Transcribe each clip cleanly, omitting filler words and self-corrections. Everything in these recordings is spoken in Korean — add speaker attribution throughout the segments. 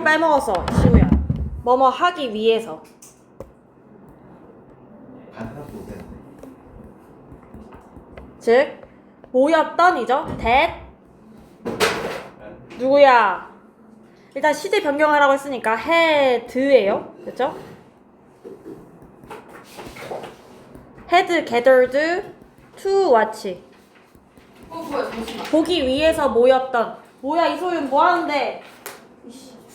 Speaker 1: 빼먹었어, 시우야. 뭐뭐 하기 위해서. 즉 모였던이죠. that 누구야? 일단 시제 변경하라고 했으니까 had예요. 그렇죠? had gathered to watch.
Speaker 2: 뭐야 잠시만.
Speaker 1: 보기 위해서 모였던. 뭐야 이소윤 뭐 하는데?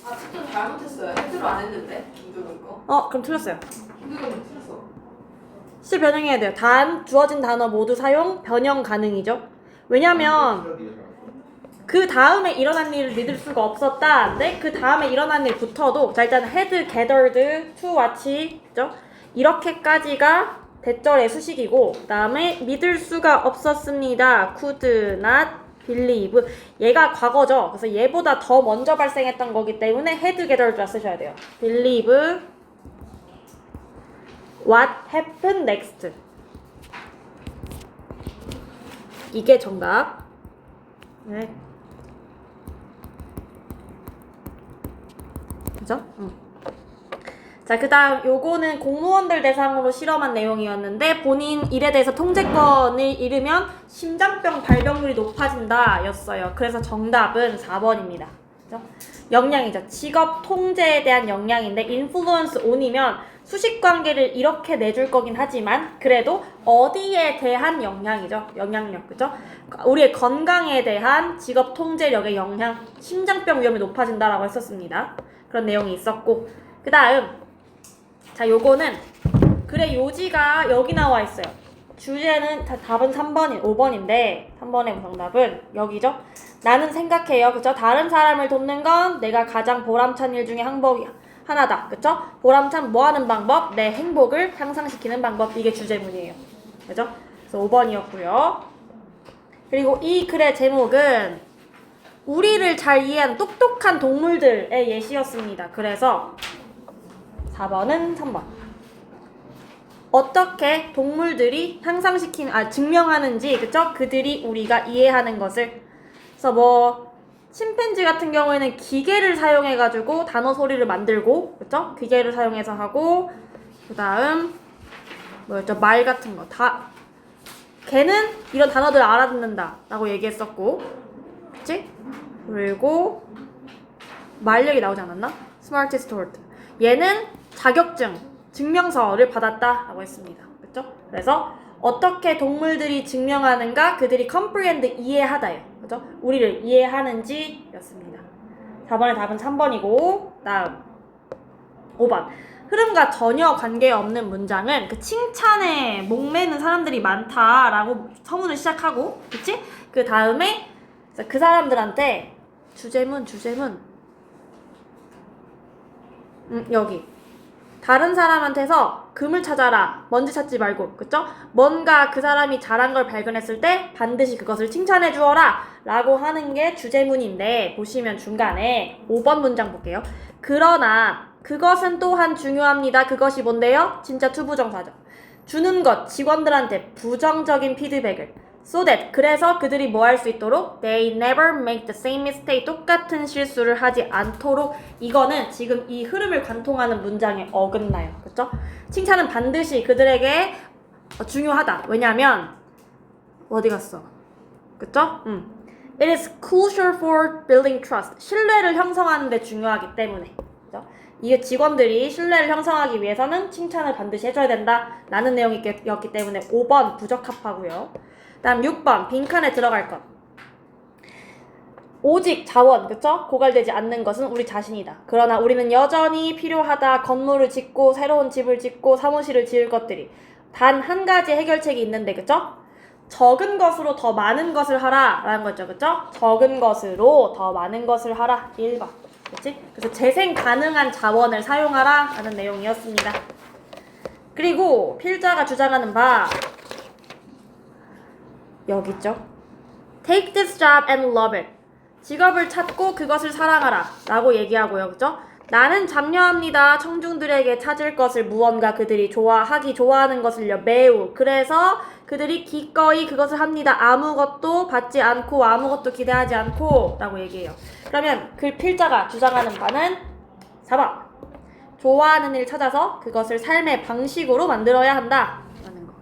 Speaker 2: 아 측정 잘못했어요. 헤드로 안 했는데 김도경 거.
Speaker 1: 그럼 틀렸어요.
Speaker 2: 김도경 틀렸어.
Speaker 1: 시제 변형해야 돼요. 주어진 단어 모두 사용 변형 가능이죠. 왜냐면 그 다음에 일어난 일을 믿을 수가 없었다. 근데 그 다음에 일어난 일부터도 자 일단 had gathered to watch 죠? 이렇게까지가 대절의 수식이고 그 다음에 믿을 수가 없었습니다. could not believe 얘가 과거죠. 그래서 얘보다 더 먼저 발생했던 거기 때문에 had gathered라 쓰셔야 돼요. believe what happened next 이게 정답. 네. 그죠? 자, 그 다음 요거는 공무원들 대상으로 실험한 내용이었는데 본인 일에 대해서 통제권을 잃으면 심장병 발병률이 높아진다 였어요. 그래서 정답은 4번입니다. 그죠? 역량이죠. 직업 통제에 대한 역량인데 influence on이면 수식관계를 이렇게 내줄 거긴 하지만 그래도 어디에 대한 역량이죠. 영향력. 그죠? 우리의 건강에 대한 직업 통제력의 영향, 심장병 위험이 높아진다라고 했었습니다. 그런 내용이 있었고 그 다음 자 요거는 그래 요지가 여기 나와 있어요. 주제는 답은 5번인데 3번의 정답은 여기죠. 나는 생각해요. 그쵸? 다른 사람을 돕는 건 내가 가장 보람찬 일 중에 하나다. 그쵸? 보람찬 뭐 하는 방법? 내 행복을 향상시키는 방법. 이게 주제문이에요. 그죠? 그래서 5번이었고요. 그리고 이 글의 제목은 우리를 잘 이해하는 똑똑한 동물들의 예시였습니다. 그래서 4번은 3번. 어떻게 동물들이 증명하는지, 그쵸? 그들이 우리가 이해하는 것을. 그래서 뭐, 침팬지 같은 경우에는 기계를 사용해가지고 단어 소리를 만들고, 그쵸? 기계를 사용해서 하고, 그 다음, 뭐였죠? 말 같은 거. 걔는 이런 단어들을 알아듣는다. 라고 얘기했었고, 그치? 그리고, 말력이 나오지 않았나? smartest word. 얘는 자격증, 증명서를 받았다라고 했습니다. 그렇죠? 그래서 어떻게 동물들이 증명하는가? 그들이 comprehend 이해하다예요. 그렇죠? 우리를 이해하는지였습니다. 4번의 답은 3번이고 다음 5번. 흐름과 전혀 관계없는 문장은 그 칭찬에 목매는 사람들이 많다라고 서문을 시작하고 그치? 그 다음에 그 사람들한테 주제문 여기 다른 사람한테서 금을 찾아라. 먼지 찾지 말고. 그쵸? 뭔가 그 사람이 잘한 걸 발견했을 때 반드시 그것을 칭찬해 주어라 라고 하는 게 주제문인데 보시면 중간에 5번 문장 볼게요. 그러나 그것은 또한 중요합니다. 그것이 뭔데요? 진짜 투부정사죠. 주는 것, 직원들한테 부정적인 피드백을 so that 그래서 그들이 뭐 할 수 있도록 they never make the same mistake 똑같은 실수를 하지 않도록 이거는 지금 이 흐름을 관통하는 문장에 어긋나요. 그쵸? 칭찬은 반드시 그들에게 중요하다. 왜냐면 어디 갔어? 그쵸? It is crucial for building trust. 신뢰를 형성하는 데 중요하기 때문에. 그죠? 이게 직원들이 신뢰를 형성하기 위해서는 칭찬을 반드시 해줘야 된다 라는 내용이었기 때문에 5번 부적합하고요. 다음 6번 빈칸에 들어갈 것. 오직 자원, 그쵸? 고갈되지 않는 것은 우리 자신이다. 그러나 우리는 여전히 필요하다. 건물을 짓고 새로운 집을 짓고 사무실을 지을 것들이 단 한 가지 해결책이 있는데, 그쵸? 적은 것으로 더 많은 것을 하라 라는 거죠. 그쵸? 적은 것으로 더 많은 것을 하라. 1번. 그치? 그래서 재생 가능한 자원을 사용하라 라는 내용이었습니다. 그리고 필자가 주장하는 바 여기 있죠. Take this job and love it. 직업을 찾고 그것을 사랑하라 라고 얘기하고요. 그죠? 나는 잠녀합니다. 청중들에게 찾을 것을 무언가 그들이 좋아하는 것을요. 매우. 그래서 그들이 기꺼이 그것을 합니다. 아무것도 받지 않고 아무것도 기대하지 않고 라고 얘기해요. 그러면 그 필자가 주장하는 바는 4번. 좋아하는 일 찾아서 그것을 삶의 방식으로 만들어야 한다. 라는 거.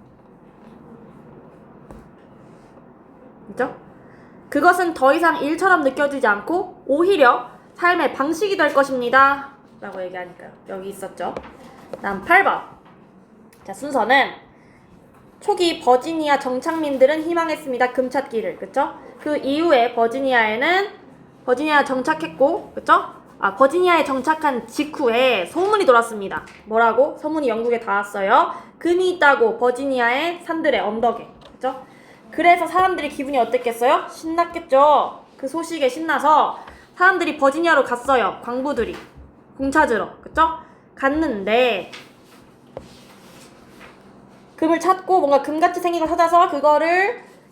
Speaker 1: 그죠? 그것은 더 이상 일처럼 느껴지지 않고 오히려 삶의 방식이 될 것입니다. 라고 얘기하니까요. 여기 있었죠. 다음 8번. 자, 순서는 초기 버지니아 정착민들은 희망했습니다. 금찾기를. 그쵸? 그 이후에 버지니아에 정착했고, 그쵸? 버지니아에 정착한 직후에 소문이 돌았습니다. 뭐라고? 소문이 영국에 닿았어요. 금이 있다고 버지니아의 산들의 언덕에. 그쵸? 그래서 사람들이 기분이 어땠겠어요? 신났겠죠? 그 소식에 신나서 사람들이 버지니아로 갔어요. 광부들이. 공 찾으러. 그쵸? 갔는데 금을 찾고 뭔가 금같이 생긴 걸 찾아서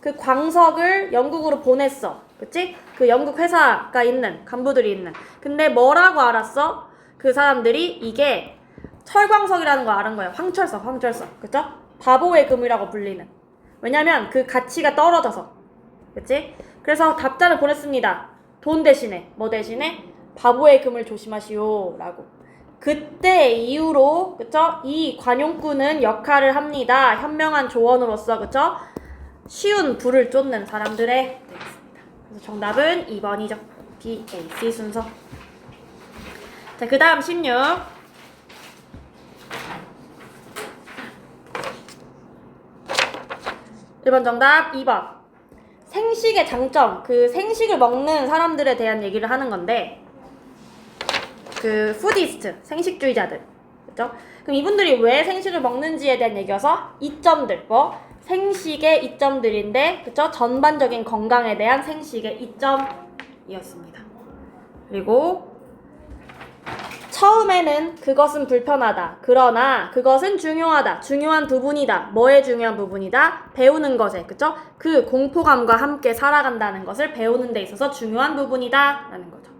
Speaker 1: 그 광석을 영국으로 보냈어. 그치? 그 영국 회사가 있는, 간부들이 있는. 근데 뭐라고 알았어? 그 사람들이 이게 철광석이라는 걸 알은 거예요. 황철석. 그쵸? 바보의 금이라고 불리는. 왜냐면 그 가치가 떨어져서. 그치? 그래서 답장을 보냈습니다. 돈 대신에. 뭐 대신에? 바보의 금을 조심하시오. 라고. 그때 이후로, 그쵸? 이 관용꾼은 역할을 합니다. 현명한 조언으로서, 그쵸? 쉬운 불을 쫓는 사람들의 되겠습니다. 그래서 정답은 2번이죠. B, A, C 순서. 자, 그 다음 16. 1번 정답, 2번. 생식의 장점, 그 생식을 먹는 사람들에 대한 얘기를 하는 건데, 그 푸디스트, 생식주의자들, 그죠? 그럼 이분들이 왜 생식을 먹는지에 대한 얘기여서 이점들, 뭐 생식의 이점들인데, 그죠? 전반적인 건강에 대한 생식의 이점이었습니다. 그리고 처음에는 그것은 불편하다. 그러나 그것은 중요하다. 중요한 부분이다. 뭐의 중요한 부분이다? 배우는 것에, 그쵸? 그 공포감과 함께 살아간다는 것을 배우는 데 있어서 중요한 부분이다. 라는 거죠.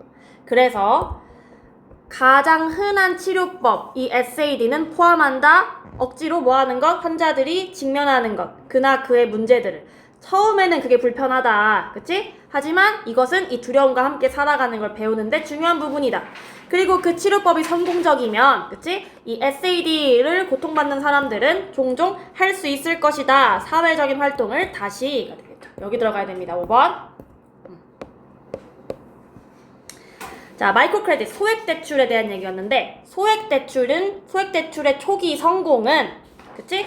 Speaker 1: 그래서 가장 흔한 치료법, 이 SAD는 포함한다. 억지로 뭐 하는 것? 환자들이 직면하는 것. 그나 그의 문제들을. 처음에는 그게 불편하다. 그치? 하지만 이것은 이 두려움과 함께 살아가는 걸 배우는데 중요한 부분이다. 그리고 그 치료법이 성공적이면, 그치? 이 SAD를 고통받는 사람들은 종종 할 수 있을 것이다. 사회적인 활동을 다시, 되겠죠. 여기 들어가야 됩니다. 5번. 자, 마이크로 크레딧, 소액 대출에 대한 얘기였는데, 소액 대출의 초기 성공은, 그치?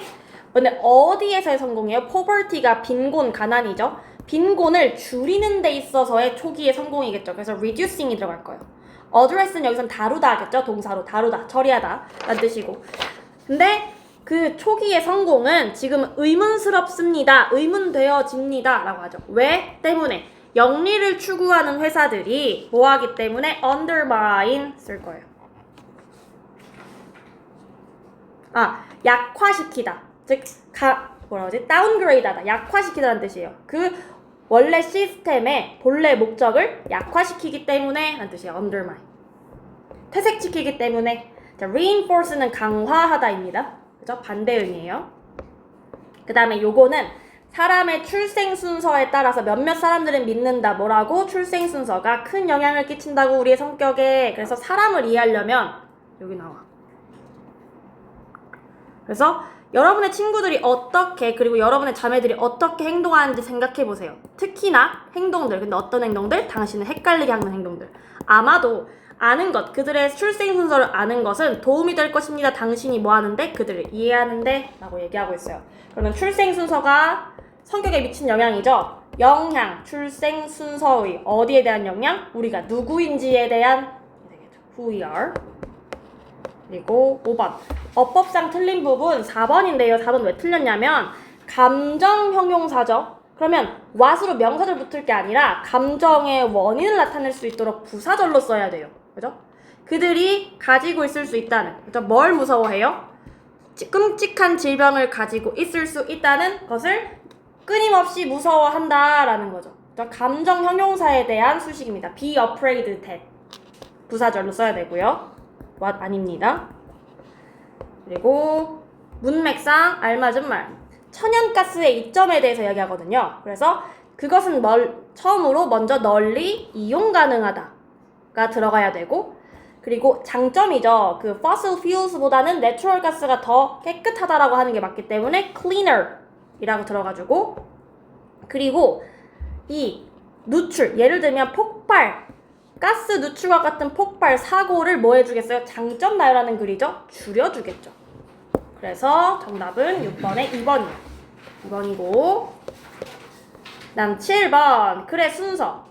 Speaker 1: 근데 어디에서의 성공이에요? poverty가 빈곤, 가난이죠. 빈곤을 줄이는 데 있어서의 초기의 성공이겠죠. 그래서 reducing이 들어갈 거예요. address는 여기선 다루다 하겠죠. 동사로 다루다, 처리하다 라는 뜻이고. 근데 그 초기의 성공은 지금 의문스럽습니다. 의문되어집니다 라고 하죠. 왜? 때문에 영리를 추구하는 회사들이 뭐하기 때문에 undermine 쓸 거예요. 약화시키다. 즉, downgrade하다. 약화시키다는 뜻이에요. 그 원래 시스템의 본래 목적을 약화시키기 때문에 라는 뜻이에요. undermine. 퇴색시키기 때문에. 자, reinforce는 강화하다입니다. 그죠? 반대응이에요. 그 다음에 요거는 사람의 출생 순서에 따라서 몇몇 사람들은 믿는다. 뭐라고? 출생 순서가 큰 영향을 끼친다고 우리의 성격에. 그래서 사람을 이해하려면 여기 나와. 그래서 여러분의 친구들이 어떻게, 그리고 여러분의 자매들이 어떻게 행동하는지 생각해 보세요. 특히나 행동들. 근데 어떤 행동들? 당신을 헷갈리게 하는 행동들. 아마도 아는 것, 그들의 출생 순서를 아는 것은 도움이 될 것입니다. 당신이 뭐 하는데? 그들을 이해하는데? 라고 얘기하고 있어요. 그러면 출생 순서가 성격에 미친 영향이죠. 영향, 출생 순서의 어디에 대한 영향? 우리가 누구인지에 대한 who we are. 그리고 5번. 어법상 틀린 부분 4번인데요. 4번 왜 틀렸냐면 감정 형용사죠. 그러면 what으로 명사절 붙을 게 아니라 감정의 원인을 나타낼 수 있도록 부사절로 써야 돼요. 그죠? 그들이 가지고 있을 수 있다는. 그죠? 뭘 무서워해요? 끔찍한 질병을 가지고 있을 수 있다는 것을 끊임없이 무서워한다라는 거죠. 감정 형용사에 대한 수식입니다. be afraid that. 부사절로 써야 되고요. what 아닙니다. 그리고 문맥상 알맞은 말. 천연가스의 이점에 대해서 이야기하거든요. 그래서 그것은 처음으로 먼저 널리 이용 가능하다가 들어가야 되고, 그리고 장점이죠. 그 fossil fuels보다는 내추럴 가스가 더 깨끗하다라고 하는 게 맞기 때문에 cleaner 이라고 들어가지고, 그리고 이 누출, 예를 들면 폭발, 가스 누출과 같은 폭발 사고를 뭐 해주겠어요? 장점 나열하는 글이죠? 줄여주겠죠. 그래서 정답은 6번에 2번이에요. 2번이고, 다음 7번 글의 순서.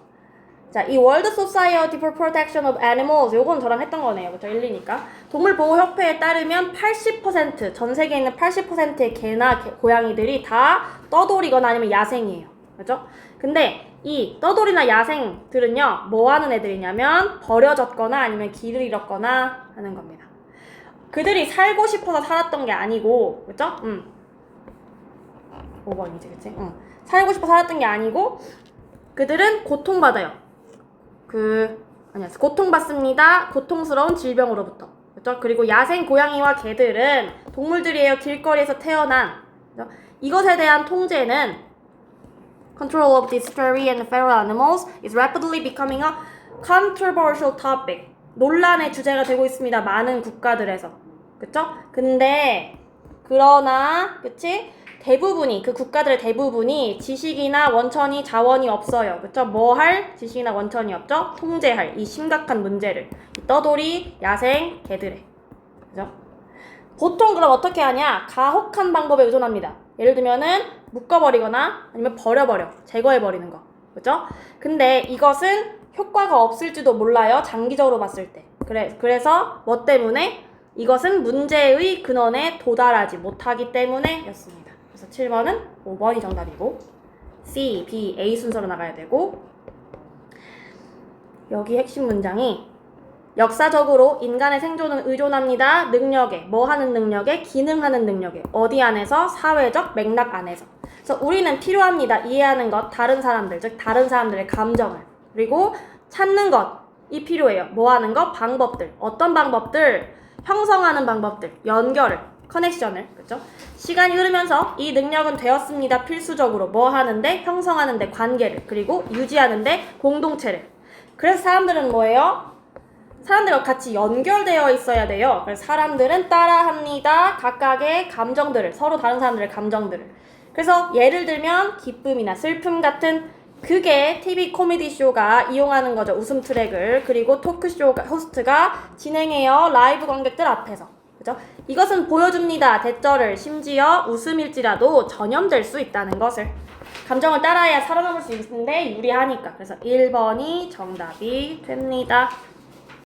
Speaker 1: 자, 이 World Society for Protection of Animals, 요건 저랑 했던 거네요. 그쵸? 1, 2니까. 동물보호협회에 따르면 80%, 전 세계에 있는 80%의 개나 고양이들이 다 떠돌이거나 아니면 야생이에요. 그죠? 근데 이 떠돌이나 야생들은요, 뭐 하는 애들이냐면 버려졌거나 아니면 길을 잃었거나 하는 겁니다. 그들이 살고 싶어서 살았던 게 아니고, 그죠? 5번이지, 그치? 살고 싶어서 살았던 게 아니고, 그들은 고통받아요. 고통받습니다. 고통스러운 질병으로부터. 그렇죠? 그리고 야생 고양이와 개들은 동물들이에요. 길거리에서 태어난. 그렇죠? 이것에 대한 통제는 Control of these furry and feral animals is rapidly becoming a controversial topic. 논란의 주제가 되고 있습니다. 많은 국가들에서. 그쵸? 근데 그러나 그치? 대부분이, 그 국가들의 대부분이 지식이나 원천이 자원이 없어요. 그쵸? 뭐 할 지식이나 원천이 없죠? 통제할 이 심각한 문제를. 이 떠돌이, 야생, 개들의. 그죠? 보통 그럼 어떻게 하냐? 가혹한 방법에 의존합니다. 예를 들면은 묶어버리거나 아니면 버려버려. 제거해버리는 거. 그죠? 근데 이것은 효과가 없을지도 몰라요. 장기적으로 봤을 때. 그래서 뭐 때문에? 이것은 문제의 근원에 도달하지 못하기 때문에 였습니다. 그래서 7번은 5번이 정답이고, C, B, A 순서로 나가야 되고, 여기 핵심 문장이 역사적으로 인간의 생존은 의존합니다. 능력에, 뭐 하는 능력에? 기능하는 능력에. 어디 안에서? 사회적 맥락 안에서. 그래서 우리는 필요합니다. 이해하는 것, 다른 사람들, 즉 다른 사람들의 감정을. 그리고 찾는 것이 필요해요. 뭐 하는 것? 방법들. 어떤 방법들? 형성하는 방법들, 연결을, 커넥션을, 그렇죠? 시간이 흐르면서 이 능력은 되었습니다. 필수적으로 뭐 하는데? 형성하는데 관계를, 그리고 유지하는데 공동체를. 그래서 사람들은 뭐예요? 사람들과 같이 연결되어 있어야 돼요. 그래서 사람들은 따라합니다. 각각의 감정들을, 서로 다른 사람들의 감정들을. 그래서 예를 들면 기쁨이나 슬픔 같은, 그게 TV 코미디 쇼가 이용하는 거죠. 웃음 트랙을. 그리고 토크쇼 호스트가 진행해요. 라이브 관객들 앞에서. 그죠? 이것은 보여줍니다. 대절을. 심지어 웃음일지라도 전염될 수 있다는 것을. 감정을 따라야 살아남을 수 있는데 유리하니까. 그래서 1번이 정답이 됩니다.